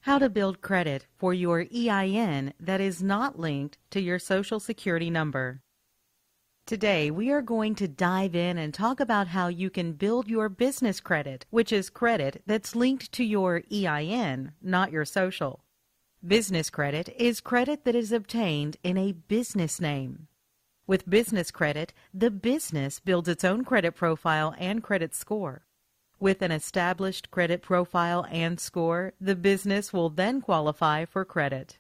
How to build credit for your EIN that is not linked to your Social Security number. Today, we are going to dive in and talk about how you can build your business credit, which is credit that's linked to your EIN, not your social. Business credit is credit that is obtained in a business name. With business credit, the business builds its own credit profile and credit score. With an established credit profile and score, the business will then qualify for credit.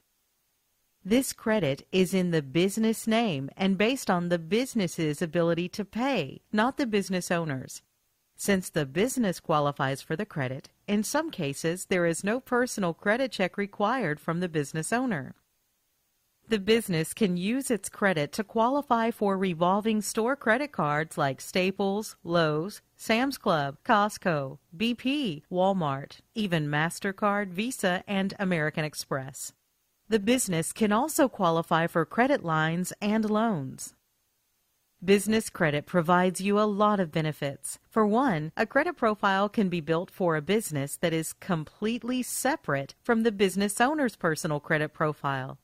This credit is in the business name and based on the business's ability to pay, not the business owner's. Since the business qualifies for the credit, in some cases there is no personal credit check required from the business owner. The business can use its credit to qualify for revolving store credit cards like Staples, Lowe's, Sam's Club, Costco, BP, Walmart, even MasterCard, Visa, and American Express. The business can also qualify for credit lines and loans. Business credit provides you a lot of benefits. For one, a credit profile can be built for a business that is completely separate from the business owner's personal credit profile.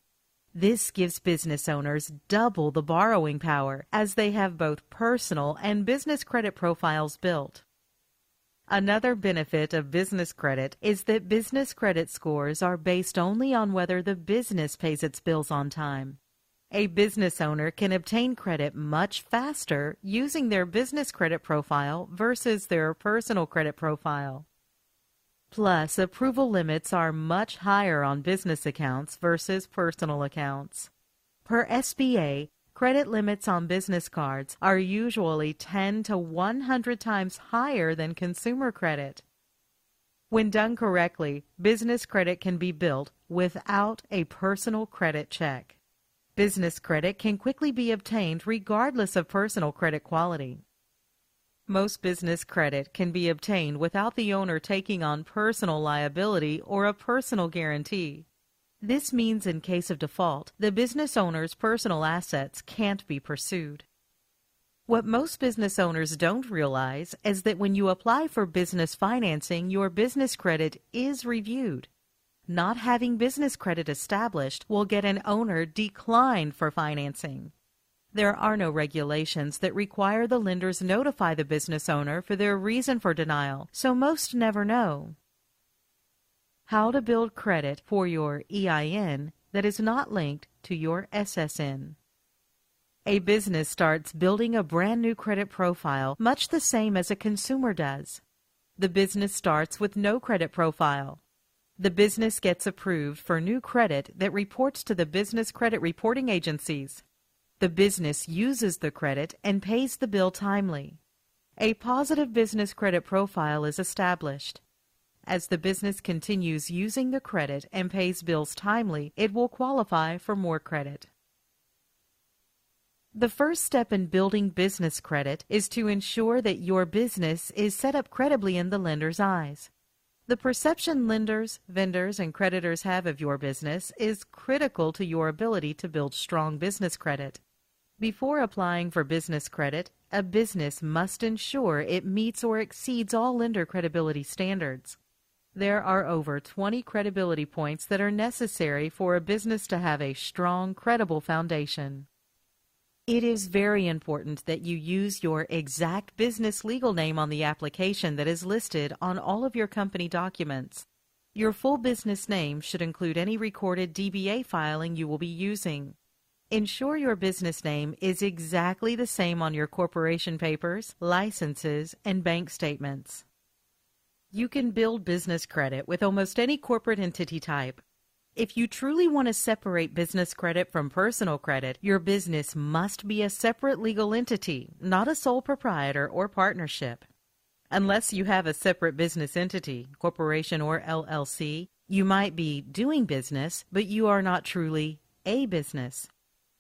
This gives business owners double the borrowing power as they have both personal and business credit profiles built. Another benefit of business credit is that business credit scores are based only on whether the business pays its bills on time. A business owner can obtain credit much faster using their business credit profile versus their personal credit profile. Plus, approval limits are much higher on business accounts versus personal accounts. Per SBA, credit limits on business cards are usually 10 to 100 times higher than consumer credit. When done correctly, business credit can be built without a personal credit check. Business credit can quickly be obtained regardless of personal credit quality. Most business credit can be obtained without the owner taking on personal liability or a personal guarantee. This means in case of default, the business owner's personal assets can't be pursued. What most business owners don't realize is that when you apply for business financing, your business credit is reviewed. Not having business credit established will get an owner declined for financing. There are no regulations that require the lenders notify the business owner for their reason for denial, so most never know. How to build credit for your EIN that is not linked to your SSN. A business starts building a brand new credit profile much the same as a consumer does. The business starts with no credit profile. The business gets approved for new credit that reports to the business credit reporting agencies. The business uses the credit and pays the bill timely. A positive business credit profile is established. As the business continues using the credit and pays bills timely, it will qualify for more credit. The first step in building business credit is to ensure that your business is set up credibly in the lender's eyes. The perception lenders, vendors, and creditors have of your business is critical to your ability to build strong business credit. Before applying for business credit, a business must ensure it meets or exceeds all lender credibility standards. There are over 20 credibility points that are necessary for a business to have a strong, credible foundation. It is very important that you use your exact business legal name on the application that is listed on all of your company documents. Your full business name should include any recorded DBA filing you will be using. Ensure your business name is exactly the same on your corporation papers, licenses, and bank statements. You can build business credit with almost any corporate entity type. If you truly want to separate business credit from personal credit, your business must be a separate legal entity, not a sole proprietor or partnership. Unless you have a separate business entity, corporation or LLC, you might be doing business, but you are not truly a business.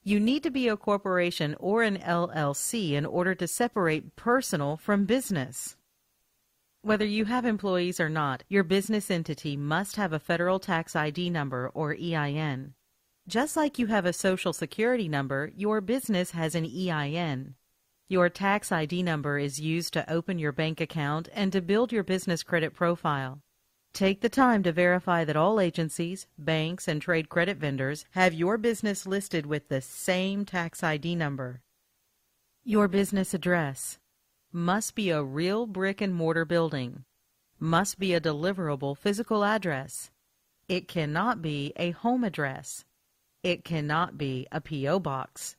You need to be a corporation or an LLC in order to separate personal from business. Whether you have employees or not, your business entity must have a federal tax ID number or EIN. Just like you have a Social Security number, your business has an EIN. Your tax ID number is used to open your bank account and to build your business credit profile. Take the time to verify that all agencies, banks, and trade credit vendors have your business listed with the same tax ID number. Your business address must be a real brick-and-mortar building, must be a deliverable physical address. It cannot be a home address. It cannot be a P.O. box.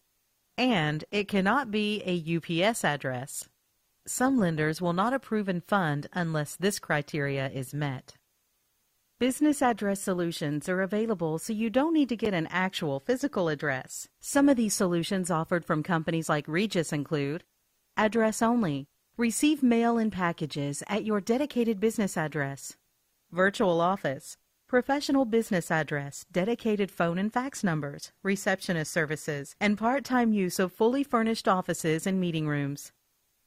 And it cannot be a UPS address. Some lenders will not approve and fund unless this criteria is met. Business address solutions are available so you don't need to get an actual physical address. Some of these solutions offered from companies like Regis include address only. Receive mail and packages at your dedicated business address. Virtual office. Professional business address, dedicated phone and fax numbers, receptionist services, and part-time use of fully furnished offices and meeting rooms.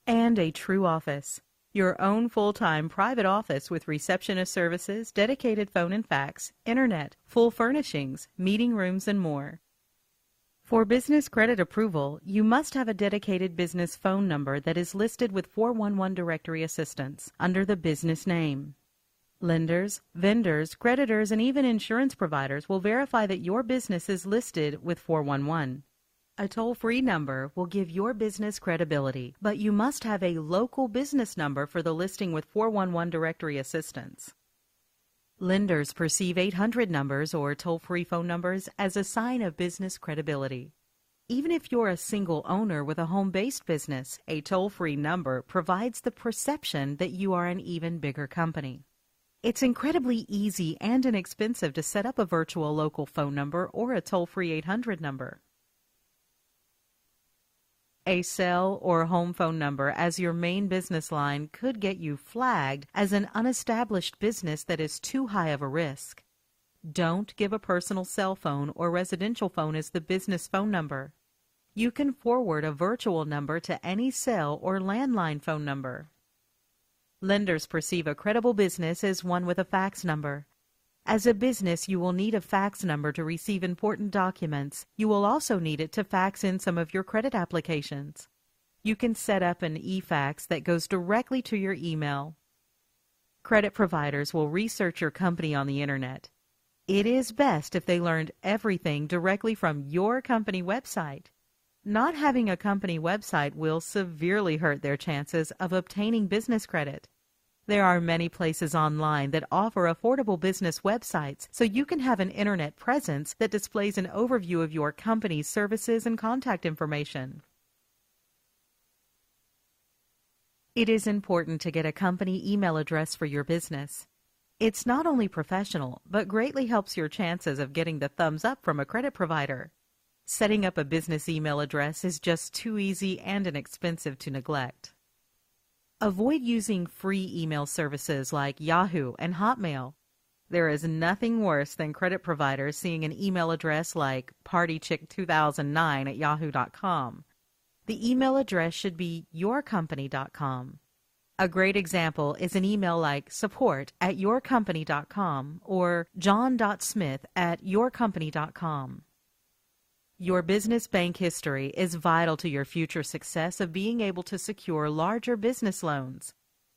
And a true office. Your own full-time private office with receptionist services, dedicated phone and fax, internet, full furnishings, meeting rooms, and more. For business credit approval, you must have a dedicated business phone number that is listed with 411 directory assistance under the business name. Lenders, vendors, creditors, and even insurance providers will verify that your business is listed with 411. A toll-free number will give your business credibility, but you must have a local business number for the listing with 411 directory assistance. Lenders perceive 800 numbers or toll-free phone numbers as a sign of business credibility. Even if you're a single owner with a home-based business, a toll-free number provides the perception that you are an even bigger company. It's incredibly easy and inexpensive to set up a virtual local phone number or a toll-free 800 number. A cell or home phone number as your main business line could get you flagged as an unestablished business that is too high of a risk. Don't give a personal cell phone or residential phone as the business phone number. You can forward a virtual number to any cell or landline phone number. Lenders perceive a credible business as one with a fax number. As a business, you will need a fax number to receive important documents. You will also need it to fax in some of your credit applications. You can set up an e-fax that goes directly to your email. Credit providers will research your company on the internet. It is best if they learned everything directly from your company website. Not having a company website will severely hurt their chances of obtaining business credit. There are many places online that offer affordable business websites, so you can have an internet presence that displays an overview of your company's services and contact information. It is important to get a company email address for your business. It's not only professional, but greatly helps your chances of getting the thumbs up from a credit provider. Setting up a business email address is just too easy and inexpensive to neglect. Avoid using free email services like Yahoo and Hotmail. There is nothing worse than credit providers seeing an email address like partychick2009@yahoo.com. The email address should be yourcompany.com. A great example is an email like support@yourcompany.com or john.smith@yourcompany.com. Your business bank history is vital to your future success of being able to secure larger business loans.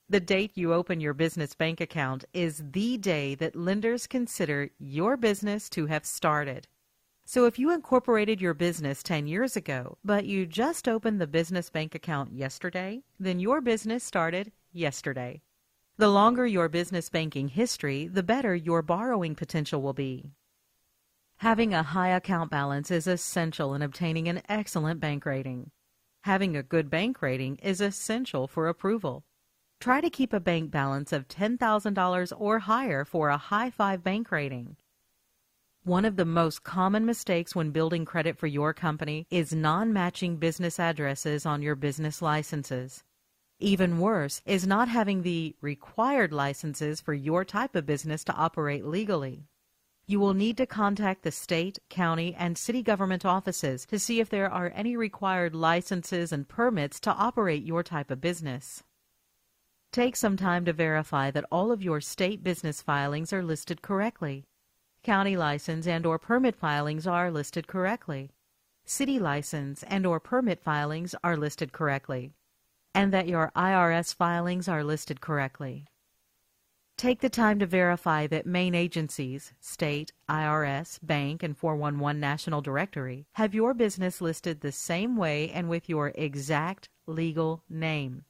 The date you open your business bank account is the day that lenders consider your business to have started. So if you incorporated your business 10 years ago, but you just opened the business bank account yesterday, then your business started yesterday. The longer your business banking history, the better your borrowing potential will be. Having a high account balance is essential in obtaining an excellent bank rating. Having a good bank rating is essential for approval. Try to keep a bank balance of $10,000 or higher for a high 5 bank rating. One of the most common mistakes when building credit for your company is non-matching business addresses on your business licenses. Even worse is not having the required licenses for your type of business to operate legally. You will need to contact the state, county, and city government offices to see if there are any required licenses and permits to operate your type of business. Take some time to verify that all of your state business filings are listed correctly. County license and/or permit filings are listed correctly. City license and/or permit filings are listed correctly. And that your IRS filings are listed correctly. Take the time to verify that main agencies, state, IRS, bank, and 411 National Directory, have your business listed the same way and with your exact legal name.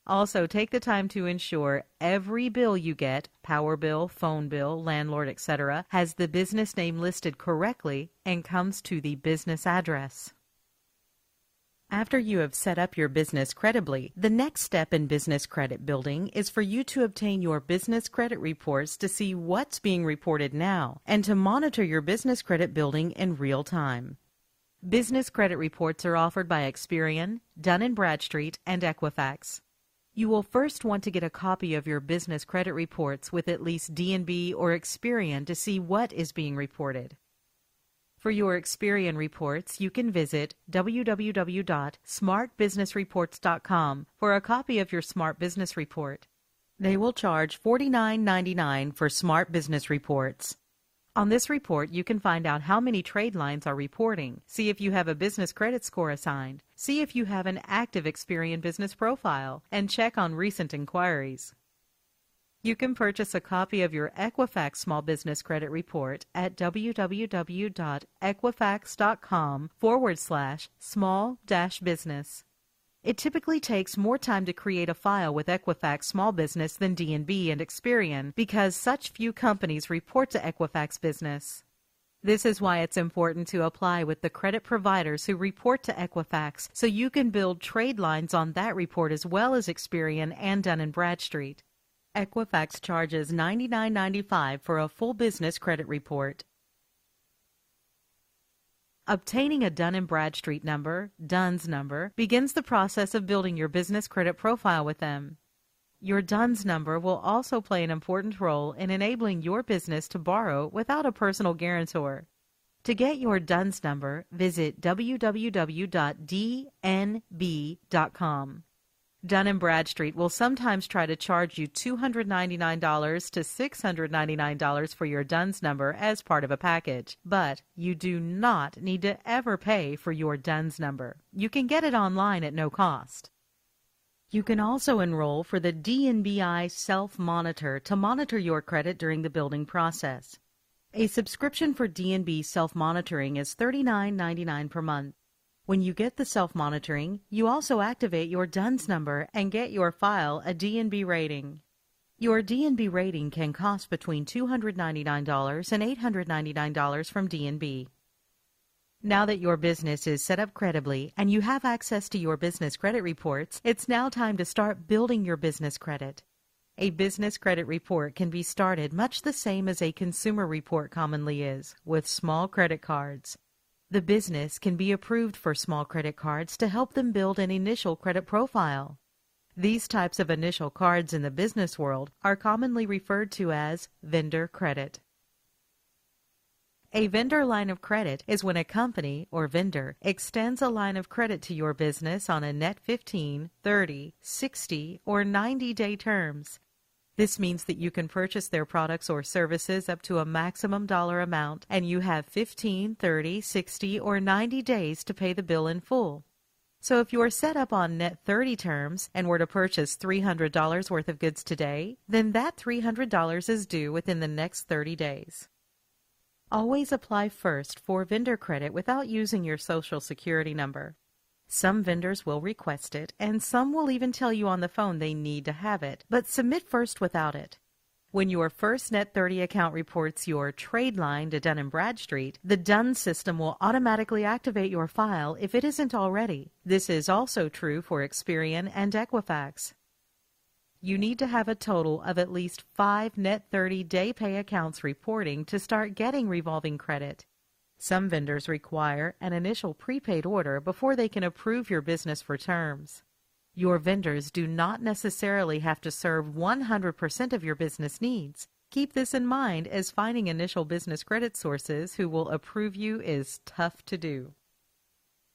Also, take the time to ensure every bill you get, power bill, phone bill, landlord, etc., has the business name listed correctly and comes to the business address. After you have set up your business credibly, the next step in business credit building is for you to obtain your business credit reports to see what's being reported now and to monitor your business credit building in real time. Business credit reports are offered by Experian, Dun & Bradstreet, and Equifax. You will first want to get a copy of your business credit reports with at least D&B or Experian to see what is being reported. For your Experian reports, you can visit www.smartbusinessreports.com for a copy of your Smart Business Report. They will charge $49.99 for Smart Business Reports. On this report, you can find out how many trade lines are reporting, see if you have a business credit score assigned, see if you have an active Experian business profile, and check on recent inquiries. You can purchase a copy of your Equifax Small Business Credit Report at www.equifax.com/small-business. It typically takes more time to create a file with Equifax Small Business than D&B and Experian because such few companies report to Equifax Business. This is why it's important to apply with the credit providers who report to Equifax so you can build trade lines on that report as well as Experian and Dun & Bradstreet. Equifax charges $99.95 for a full business credit report. Obtaining a Dun & Bradstreet number, DUNS number, begins the process of building your business credit profile with them. Your DUNS number will also play an important role in enabling your business to borrow without a personal guarantor. To get your DUNS number, visit www.dnb.com. Dun & Bradstreet will sometimes try to charge you $299 to $699 for your DUNS number as part of a package, but you do not need to ever pay for your DUNS number. You can get it online at no cost. You can also enroll for the DNBI Self-Monitor to monitor your credit during the building process. A subscription for DNB self-monitoring is $39.99 per month. When you get the self-monitoring, you also activate your DUNS number and get your file a DNB rating. Your DNB rating can cost between $299 and $899 from DNB. Now that your business is set up credibly and you have access to your business credit reports, it's now time to start building your business credit. A business credit report can be started much the same as a consumer report commonly is, with small credit cards. The business can be approved for small credit cards to help them build an initial credit profile. These types of initial cards in the business world are commonly referred to as vendor credit. A vendor line of credit is when a company or vendor extends a line of credit to your business on a net 15, 30, 60, or 90-day terms. This means that you can purchase their products or services up to a maximum dollar amount, and you have 15, 30, 60, or 90 days to pay the bill in full. So if you're set up on net 30 terms and were to purchase $300 worth of goods today, then that $300 is due within the next 30 days. Always apply first for vendor credit without using your Social Security number. Some vendors will request it, and some will even tell you on the phone they need to have it, but submit first without it. When your first Net 30 account reports your trade line to Dun & Bradstreet, the DUNS system will automatically activate your file if it isn't already. This is also true for Experian and Equifax. You need to have a total of at least 5 Net 30 day pay accounts reporting to start getting revolving credit. Some vendors require an initial prepaid order before they can approve your business for terms. Your vendors do not necessarily have to serve 100% of your business needs. Keep this in mind, as finding initial business credit sources who will approve you is tough to do.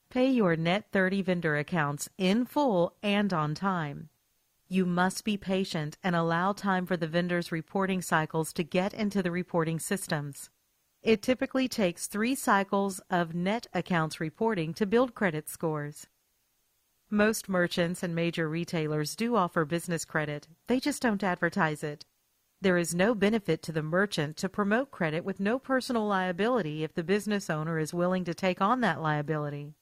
Pay your Net 30 vendor accounts in full and on time. You must be patient and allow time for the vendors' reporting cycles to get into the reporting systems. It typically takes 3 cycles of net accounts reporting to build credit scores. Most merchants and major retailers do offer business credit. They just don't advertise it. There is no benefit to the merchant to promote credit with no personal liability if the business owner is willing to take on that liability.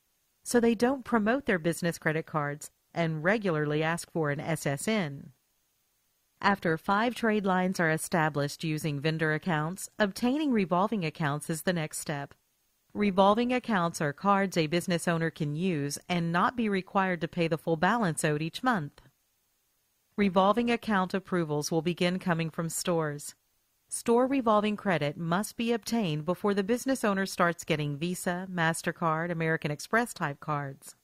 So they don't promote their business credit cards and regularly ask for an SSN. After 5 trade lines are established using vendor accounts, obtaining revolving accounts is the next step. Revolving accounts are cards a business owner can use and not be required to pay the full balance owed each month. Revolving account approvals will begin coming from stores. Store revolving credit must be obtained before the business owner starts getting Visa, MasterCard, American Express type cards.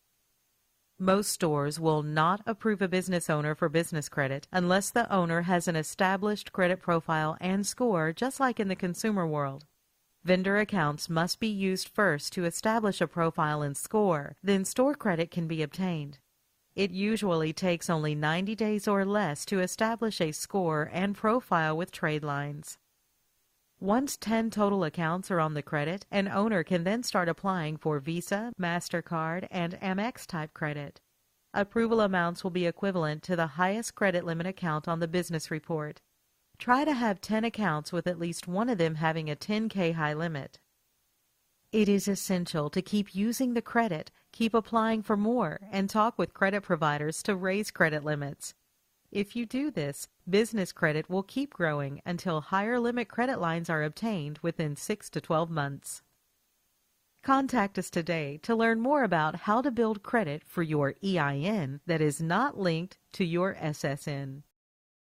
Most stores will not approve a business owner for business credit unless the owner has an established credit profile and score, just like in the consumer world. Vendor accounts must be used first to establish a profile and score, then store credit can be obtained. It usually takes only 90 days or less to establish a score and profile with trade lines. Once 10 total accounts are on the credit, an owner can then start applying for Visa, MasterCard, and Amex type credit. Approval amounts will be equivalent to the highest credit limit account on the business report. Try to have 10 accounts with at least one of them having a $10K high limit. It is essential to keep using the credit, keep applying for more, and talk with credit providers to raise credit limits. If you do this, business credit will keep growing until higher limit credit lines are obtained within 6 to 12 months. Contact us today to learn more about how to build credit for your EIN that is not linked to your SSN.